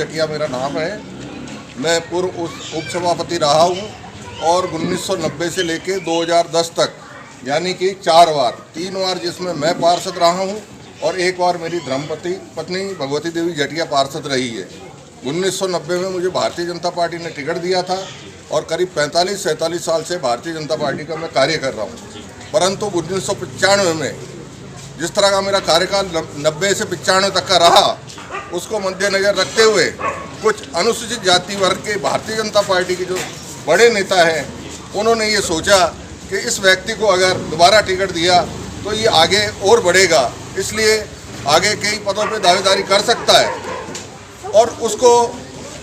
जटिया मेरा नाम है। मैं पूर्व उपसभापति रहा हूँ और 1990 से लेके 2010 तक यानी कि 4 बार, 3 बार जिसमें मैं पार्षद रहा हूँ और 1 बार मेरी धर्मपत्नी पत्नी भगवती देवी जटिया पार्षद रही है। 1990 में मुझे भारतीय जनता पार्टी ने टिकट दिया था और करीब 45-47 साल से भारतीय जनता पार्टी का मैं कार्य कर रहा हूँ। परंतु 1995 में जिस तरह का मेरा कार्यकाल 90 से 95 तक का रहा, उसको मद्देनजर रखते हुए कुछ अनुसूचित जाति वर्ग के भारतीय जनता पार्टी के जो बड़े नेता हैं, उन्होंने ये सोचा कि इस व्यक्ति को अगर दोबारा टिकट दिया तो ये आगे और बढ़ेगा, इसलिए आगे कई पदों पे दावेदारी कर सकता है। और उसको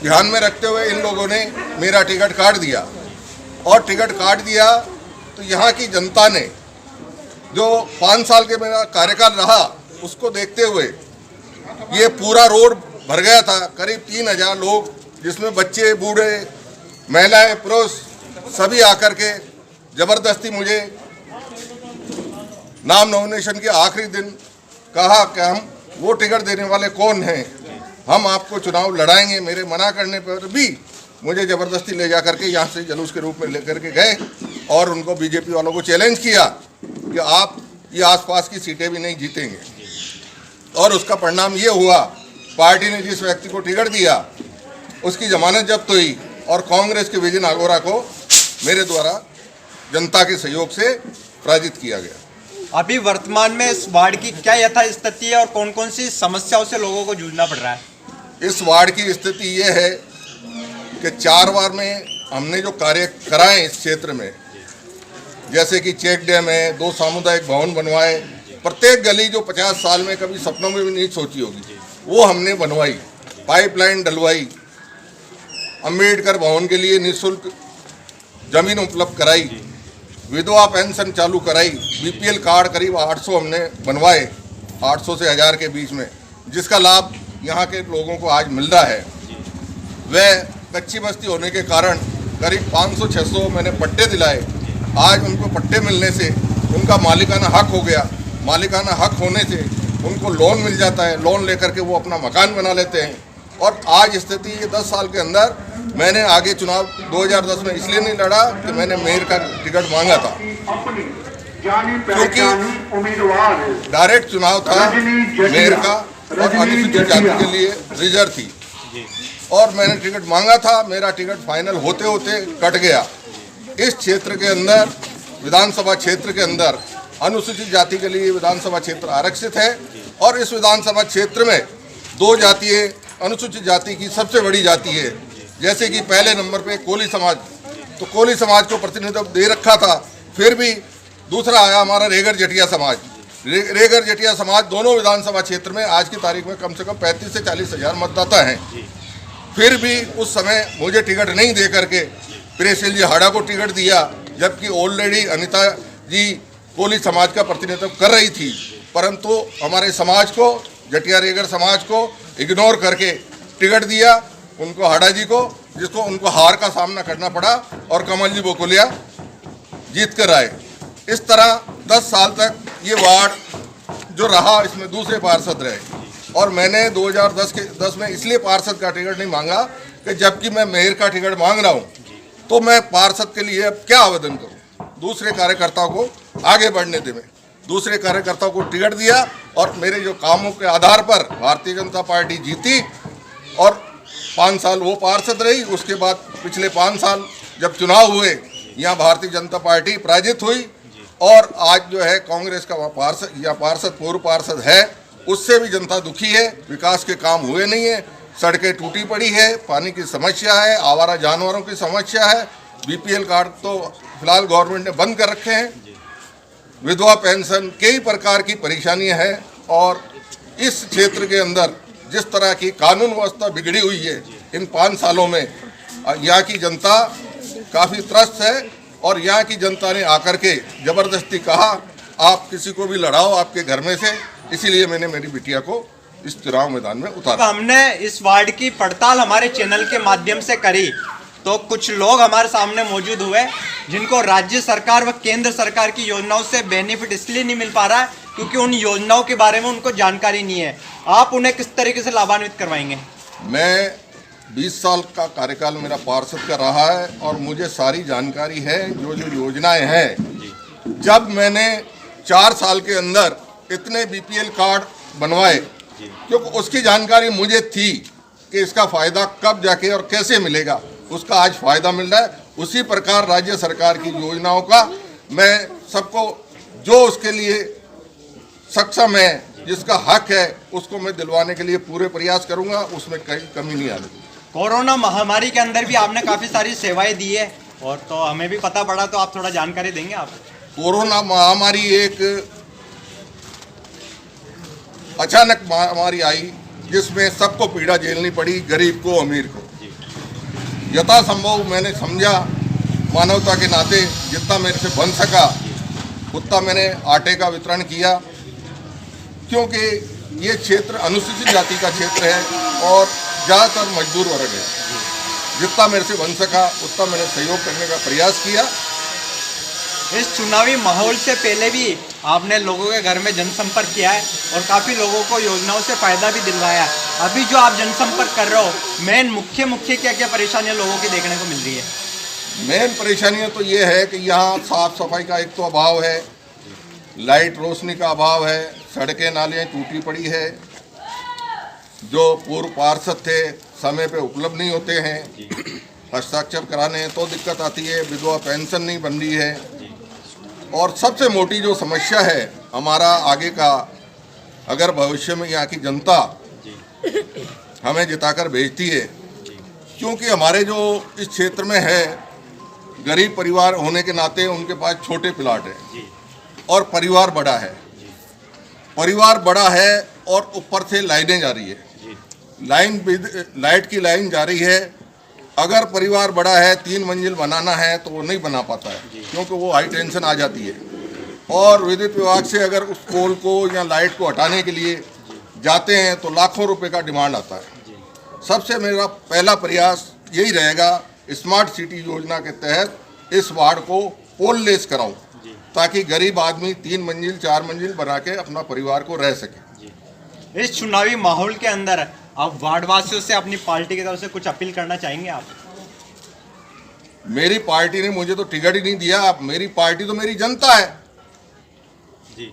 ध्यान में रखते हुए इन लोगों ने मेरा टिकट काट दिया। और टिकट काट दिया तो यहाँ की जनता ने जो 5 साल के मेरा कार्यकाल रहा, उसको देखते हुए ये पूरा रोड भर गया था। करीब 3000 लोग, जिसमें बच्चे, बूढ़े, महिलाएं, पुरुष सभी आकर के ज़बरदस्ती मुझे नाम नॉमिनेशन के आखिरी दिन कहा कि हम वो टिकट देने वाले कौन हैं, हम आपको चुनाव लड़ाएंगे। मेरे मना करने पर भी मुझे ज़बरदस्ती ले जा करके यहाँ से जुलूस के रूप में लेकर के गए और उनको बीजेपी वालों को चैलेंज किया कि आप ये आसपास की सीटें भी नहीं जीतेंगे। और उसका परिणाम ये हुआ, पार्टी ने जिस व्यक्ति को टिकट दिया उसकी जमानत जब्त हुई और कांग्रेस के विजय नागौरा को मेरे द्वारा जनता के सहयोग से पराजित किया गया। अभी वर्तमान में इस वार्ड की क्या यथास्थिति है और कौन कौन सी समस्याओं से लोगों को जूझना पड़ रहा है? इस वार्ड की स्थिति ये है कि 4 बार में हमने जो कार्य कराए इस क्षेत्र में, जैसे कि चेक डैम है, 2 सामुदायिक भवन बनवाए, प्रत्येक गली जो 50 साल में कभी सपनों में भी नहीं सोची होगी वो हमने बनवाई, पाइपलाइन डलवाई, अम्बेडकर भवन के लिए निःशुल्क जमीन उपलब्ध कराई, विधवा पेंशन चालू कराई, बीपीएल कार्ड करीब 800 हमने बनवाए, 800 से 1000 के बीच में, जिसका लाभ यहाँ के लोगों को आज मिल रहा है। वह कच्ची बस्ती होने के कारण करीब 500-600 मैंने पट्टे दिलाए। आज उनको पट्टे मिलने से उनका मालिकाना हक हो गया। मालिकाना हक होने से उनको लोन मिल जाता है, लोन लेकर के वो अपना मकान बना लेते हैं। और आज स्थिति ये 10 साल के अंदर, मैंने आगे चुनाव 2010 में इसलिए नहीं लड़ा कि मैंने मेयर का टिकट मांगा था, क्योंकि डायरेक्ट चुनाव था मेयर का और अनुसूचित जाति के लिए रिजर्व थी और मैंने टिकट मांगा था। मेरा टिकट फाइनल होते होते कट गया। इस क्षेत्र के अंदर, विधानसभा क्षेत्र के अंदर, अनुसूचित जाति के लिए विधानसभा क्षेत्र आरक्षित है और इस विधानसभा क्षेत्र में 2 जातियाँ अनुसूचित जाति की सबसे बड़ी जाति है। जैसे कि पहले नंबर पे कोली समाज, तो कोली समाज को प्रतिनिधित्व दे रखा था, फिर भी दूसरा आया हमारा रेगर जटिया समाज। रेगर जटिया समाज दोनों विधानसभा क्षेत्र में आज की तारीख में कम से कम 35 से 40 हज़ार मतदाता हैं। फिर भी उस समय मुझे टिकट नहीं दे करके प्रेसिल जी हाड़ा को टिकट दिया, जबकि ऑलरेडी अनिता जी कोली समाज का प्रतिनिधित्व कर रही थी। परंतु हमारे समाज को, जटिया रेगर समाज को इग्नोर करके टिकट दिया उनको, हाड़ा जी को, जिसको उनको हार का सामना करना पड़ा और कमल जी बोकुलिया जीत कर आए। इस तरह 10 साल तक ये वार्ड जो रहा, इसमें दूसरे पार्षद रहे और मैंने 2010 में इसलिए पार्षद का टिकट नहीं मांगा कि जबकि मैं मेयर का टिकट मांग रहा हूँ तो मैं पार्षद के लिए अब क्या आवेदन करूँ, दूसरे कार्यकर्ताओं को आगे बढ़ने दे। मैं दूसरे कार्यकर्ताओं को टिकट दिया और मेरे जो कामों के आधार पर भारतीय जनता पार्टी जीती और 5 साल वो पार्षद रही। उसके बाद पिछले 5 साल जब चुनाव हुए, यहाँ भारतीय जनता पार्टी पराजित हुई और आज जो है कांग्रेस का पार्षद या पार्षद पूर्व पार्षद है, उससे भी जनता दुखी है। विकास के काम हुए नहीं है, सड़कें टूटी पड़ी है, पानी की समस्या है, आवारा जानवरों की समस्या है, बीपीएल कार्ड तो फिलहाल गवर्नमेंट ने बंद कर रखे हैं, विधवा पेंशन, कई प्रकार की परेशानियां हैं। और इस क्षेत्र के अंदर जिस तरह की कानून व्यवस्था बिगड़ी हुई है इन 5 सालों में, यहाँ की जनता काफ़ी त्रस्त है और यहाँ की जनता ने आकर के ज़बरदस्ती कहा आप किसी को भी लड़ाओ आपके घर में से, इसीलिए मैंने मेरी बिटिया को इस चुनाव मैदान में उतारा। हमने इस वार्ड की पड़ताल हमारे चैनल के माध्यम से करी तो कुछ लोग हमारे सामने मौजूद हुए जिनको राज्य सरकार व केंद्र सरकार की योजनाओं से बेनिफिट इसलिए नहीं मिल पा रहा है क्योंकि उन योजनाओं के बारे में उनको जानकारी नहीं है। आप उन्हें किस तरीके से लाभान्वित करवाएंगे? मैं 20 साल का कार्यकाल मेरा पार्षद का रहा है और मुझे सारी जानकारी है जो जो योजनाएं हैं। जब मैंने 4 साल के अंदर इतने बीपीएल कार्ड बनवाए, क्योंकि उसकी जानकारी मुझे थी कि इसका फ़ायदा कब जाके और कैसे मिलेगा, उसका आज फ़ायदा मिल रहा है। उसी प्रकार राज्य सरकार की योजनाओं का मैं सबको जो उसके लिए सक्षम है, जिसका हक है, उसको मैं दिलवाने के लिए पूरे प्रयास करूंगा, उसमें कहीं कमी नहीं आने दूंगा। कोरोना महामारी के अंदर भी आपने काफ़ी सारी सेवाएं दी है और तो हमें भी पता पड़ा, तो आप थोड़ा जानकारी देंगे आप? कोरोना महामारी एक अचानक महामारी आई जिसमें सबको पीड़ा झेलनी पड़ी, गरीब को, अमीर को। यथासंभव मैंने समझा, मानवता के नाते जितना मेरे से बन सका उतना मैंने आटे का वितरण किया, क्योंकि ये क्षेत्र अनुसूचित जाति का क्षेत्र है और ज़्यादातर मजदूर वर्ग है। जितना मेरे से बन सका उतना मैंने सहयोग करने का प्रयास किया। इस चुनावी माहौल से पहले भी आपने लोगों के घर में जनसंपर्क किया है और काफ़ी लोगों को योजनाओं से फ़ायदा भी दिलवाया है। अभी जो आप जनसंपर्क कर रहे हो, मेन मुख्य क्या क्या परेशानियां लोगों की देखने को मिल रही है? मेन परेशानियां तो ये है कि यहाँ साफ सफाई का एक तो अभाव है, लाइट रोशनी का अभाव है, सड़कें नालियाँ टूटी पड़ी है, जो पूर्व पार्षद थे समय पे उपलब्ध नहीं होते हैं, हस्ताक्षर कराने तो दिक्कत आती है, विधवा पेंशन नहीं बन रही है, और सबसे मोटी जो समस्या है हमारा आगे का, अगर भविष्य में यहाँ की जनता हमें जिताकर भेजती है, क्योंकि हमारे जो इस क्षेत्र में है गरीब परिवार होने के नाते उनके पास छोटे प्लाट हैं और परिवार बड़ा है, और ऊपर से लाइनें जा रही है, लाइट की लाइन जा रही है। अगर परिवार बड़ा है, 3 मंजिल बनाना है तो वो नहीं बना पाता है, क्योंकि वो हाई टेंशन आ जाती है। और विद्युत विभाग से अगर उस पोल को या लाइट को हटाने के लिए जाते हैं तो लाखों रुपए का डिमांड आता है। सबसे मेरा पहला प्रयास यही रहेगा, स्मार्ट सिटी योजना के तहत इस वार्ड को पोल लेस कराऊं, ताकि गरीब आदमी 3 मंजिल 4 मंजिल बना के अपना परिवार को रह सके। इस चुनावी माहौल के अंदर आप वार्डवासियों से, अपनी पार्टी की तरफ से कुछ अपील करना चाहेंगे आप? मेरी पार्टी ने मुझे तो टिकट ही नहीं दिया। मेरी पार्टी तो मेरी जनता है जी।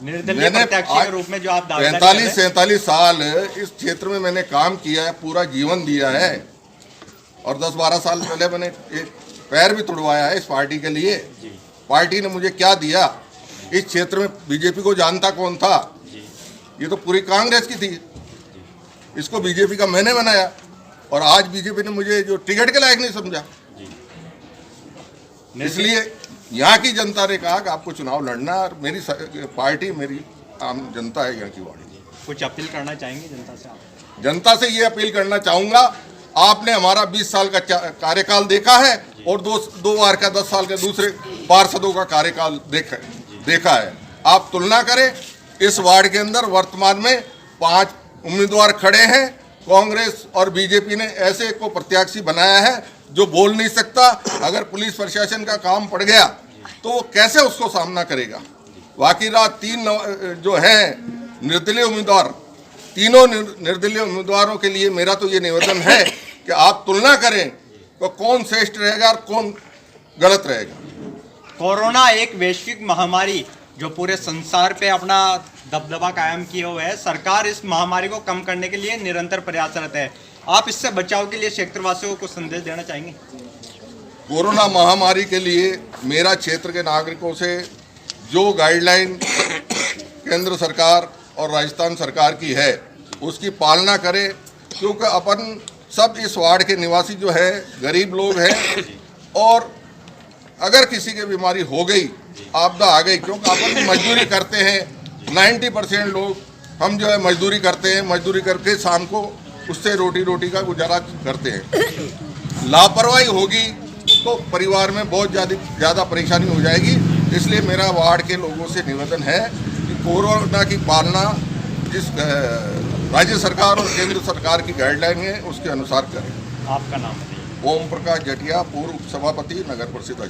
निर्दलीय प्रत्याशी के रूप में जो आप 45-47 साल इस क्षेत्र में मैंने काम किया है, पूरा जीवन दिया है, और 10-12 साल पहले मैंने एक पैर भी तुड़वाया है इस पार्टी के लिए। पार्टी ने मुझे क्या दिया? इस क्षेत्र में बीजेपी को जानता कौन था? ये तो पूरी कांग्रेस की थी, इसको बीजेपी का मैंने बनाया, और आज बीजेपी ने मुझे जो टिकट के लायक नहीं समझा। इसलिए यहाँ की जनता ने कहा कि आपको चुनाव लड़ना, और मेरी पार्टी मेरी आम जनता है यहाँ की वार्ड। कुछ अपील करना चाहेंगे जनता से आप? जनता से ये अपील करना चाहूँगा, आपने हमारा 20 साल का कार्यकाल देखा है और दो बार का 10 साल के दूसरे पार्षदों का कार्यकाल देखा है। आप तुलना करें, इस वार्ड के अंदर वर्तमान में 5 उम्मीदवार खड़े हैं। कांग्रेस और बीजेपी ने ऐसे को प्रत्याशी बनाया है जो बोल नहीं सकता। अगर पुलिस प्रशासन का काम पड़ गया तो वो कैसे उसको सामना करेगा? बाकी रात 3 जो हैं निर्दलीय उम्मीदवार, तीनों निर्दलीय उम्मीदवारों के लिए मेरा तो ये निवेदन है कि आप तुलना करें तो कौन श्रेष्ठ रहेगा और कौन गलत रहेगा। कोरोना एक वैश्विक महामारी जो पूरे संसार पे अपना दबदबा कायम किए हुए है। सरकार इस महामारी को कम करने के लिए निरंतर प्रयासरत है। आप इससे बचाव के लिए क्षेत्रवासियों को कुछ संदेश देना चाहेंगे? कोरोना महामारी के लिए मेरा क्षेत्र के नागरिकों से जो गाइडलाइन केंद्र सरकार और राजस्थान सरकार की है उसकी पालना करें, क्योंकि अपन सब इस वार्ड के निवासी जो है गरीब लोग हैं, और अगर किसी की बीमारी हो गई, आपदा आ गई, क्योंकि अपन मजदूरी करते हैं, 90% लोग हम जो है मजदूरी करते हैं, मजदूरी करके शाम को उससे रोटी का गुजारा करते हैं। लापरवाही होगी तो परिवार में बहुत ज़्यादा परेशानी हो जाएगी। इसलिए मेरा वार्ड के लोगों से निवेदन है कि कोरोना की पालना जिस राज्य सरकार और केंद्र सरकार की गाइडलाइन है उसके अनुसार करें। आपका नाम? ओम प्रकाश जटिया, पूर्व सभापति नगर परिषद।